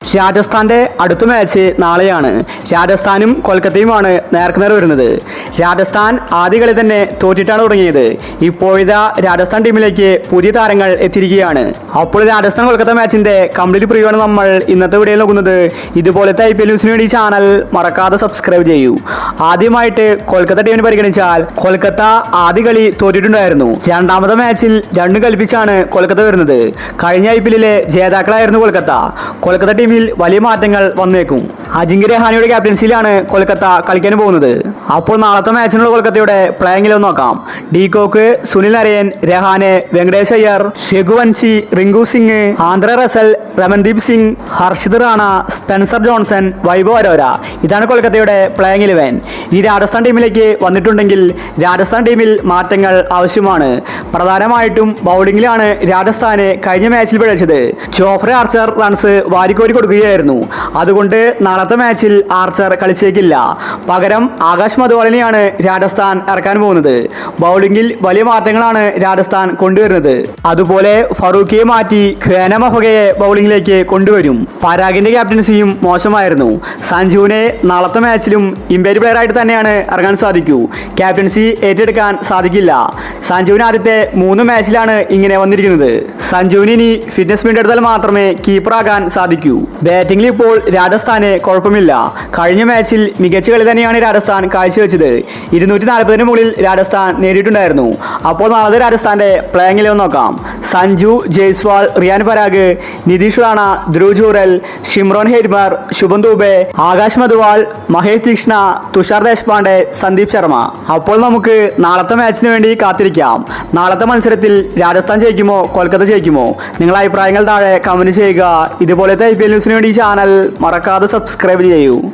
രാജസ്ഥാന്റെ അടുത്ത മാച്ച് നാളെയാണ്. രാജസ്ഥാനും കൊൽക്കത്തയുമാണ് നേർക്കുനേർ വരുന്നത്. രാജസ്ഥാൻ ആദ്യ കളി തന്നെ തോറ്റിട്ടാണ് തുടങ്ങിയത്. ഇപ്പോഴിതാ രാജസ്ഥാൻ ടീമിലേക്ക് പുതിയ താരങ്ങൾ എത്തിയിരിക്കുകയാണ്. അപ്പോൾ രാജസ്ഥാൻ കൊൽക്കത്ത മാച്ചിന്റെ കംപ്ലീറ്റ് പ്രിവ്യൂ ആണ് നമ്മൾ ഇന്നത്തെ വീഡിയോയിൽ നോക്കുന്നത്. ഇതുപോലത്തെ IPL ന്യൂസിന് വേണ്ടി ചാനൽ മറക്കാതെ സബ്സ്ക്രൈബ് ചെയ്യൂ. ആദ്യമായിട്ട് കൊൽക്കത്ത ടീമിനെ പരിഗണിച്ചാൽ കൊൽക്കത്ത ആദ്യ കളി തോറ്റിട്ടുണ്ടായിരുന്നു. രണ്ടാമത്തെ മാച്ചിൽ രണ്ടും കൽപ്പിച്ചാണ് കൊൽക്കത്ത വരുന്നത്. കഴിഞ്ഞ IPL ജേതാക്കളായിരുന്നു കൊൽക്കത്ത ടീമിൽ വലിയ മാറ്റങ്ങൾ വന്നേക്കും. അജിങ്ക്യ രഹാനെയുടെ ക്യാപ്റ്റൻസിയിലാണ് കൊൽക്കത്ത കളിക്കാൻ പോകുന്നത്. അപ്പോൾ നാളത്തെ മാച്ചിനുള്ള കൊൽക്കത്തയുടെ പ്ലേയിങ് ഇലവൻ നോക്കാം. De Kock, Sunil Narine, Rahane, Venkatesh Iyer, Raghuvanshi, Rinku Singh, Andre Russell, Ramandeep Singh, Harshit Rana, Spencer Johnson, Vaibhav Arora. ഇതാണ് കൊൽക്കത്തയുടെ പ്ലേയിങ് ഇലവൻ. ഈ രാജസ്ഥാൻ ടീമിലേക്ക് വന്നിട്ടുണ്ടെങ്കിൽ രാജസ്ഥാൻ ടീമിൽ മാറ്റങ്ങൾ ആവശ്യമാണ്. പ്രധാനമായിട്ടും ബൗളിംഗിലാണ് രാജസ്ഥാന് കഴിഞ്ഞ മാച്ചിൽ പിഴച്ചത്. ജോഫ്രെ ആർച്ചർ റൺസ് വാരിക്കോരി കൊടുക്കുകയായിരുന്നു. അതുകൊണ്ട് നാളത്തെ മാച്ചിൽ ആർച്ചർ കളിച്ചേക്കില്ല. പകരം ആകാശ് മധുവാളിനെയാണ് രാജസ്ഥാൻ ഇറക്കാൻ പോകുന്നത്. ബൗളിംഗിൽ വലിയ മാറ്റങ്ങളാണ് രാജസ്ഥാൻ കൊണ്ടുവരുന്നത്. അതുപോലെ ഫറൂഖിയെ മാറ്റി ഖ്വേന മഹോഗയെ ബൗളിംഗിലേക്ക് കൊണ്ടുവരും. പരാഗിന്റെ ക്യാപ്റ്റൻസിയും മോശമായിരുന്നു. സഞ്ജുവിനെ നാളത്തെ മാച്ചിലും ഇംപാക്ട് പ്ലെയർ ആയിട്ട് തന്നെയാണ് ഇറങ്ങാൻ സാധിക്കൂ. ക്യാപ്റ്റൻസി ഏറ്റെടുക്കാൻ സാധിക്കില്ല. സഞ്ജുവിന് ആദ്യത്തെ 3 മാച്ചിലാണ് ഇങ്ങനെ വന്നിരിക്കുന്നത്. സഞ്ജുവിന് ഇനി ഫിറ്റ്നസ് വീണ്ടെടുത്താൽ മാത്രമേ കീപ്പറാകാൻ സാധിക്കൂ. ബാറ്റിംഗിൽ ഇപ്പോൾ രാജസ്ഥാന് കുഴപ്പമില്ല. കഴിഞ്ഞ മാച്ചിൽ മികച്ച കളി തന്നെയാണ് രാജസ്ഥാൻ കാഴ്ചവെച്ചത്. 240 മുകളിൽ രാജസ്ഥാൻ നേടിയിട്ടുണ്ടായിരുന്നു. അപ്പോൾ നാളെ രാജസ്ഥാന്റെ പ്ലേയിങ് ഇലവൻ നോക്കാം. സഞ്ജു, ജയ്സ്വാൾ, റിയാൻ പരാഗ്, നിതീഷ് റാണ, ധ്രുവ് ജൂറൽ, ഷിംറോൺ ഹെയ്റ്റ്മർ, ശുഭൻ ദുബെ, ആകാശ് മധുവാൾ, മഹേഷ് തീക്ഷ്ണ, തുഷാർ ദേശ്പാണ്ഡെ, സന്ദീപ് ശർമ്മ. അപ്പോൾ നമുക്ക് നാളത്തെ മാച്ചിന് വേണ്ടി കാത്തിരിക്കാം. നാളത്തെ മത്സരത്തിൽ രാജസ്ഥാൻ ജയിക്കുമോ കൊൽക്കത്ത ജയിക്കുമോ? നിങ്ങളുടെ അഭിപ്രായങ്ങൾ താഴെ കമന്റ് ചെയ്യുക. ഇതുപോലത്തെ IPL ന്യൂസിന് വേണ്ടി ചാനൽ മറക്കാതെ സബ്സ്ക്രൈബ് ചെയ്യൂ.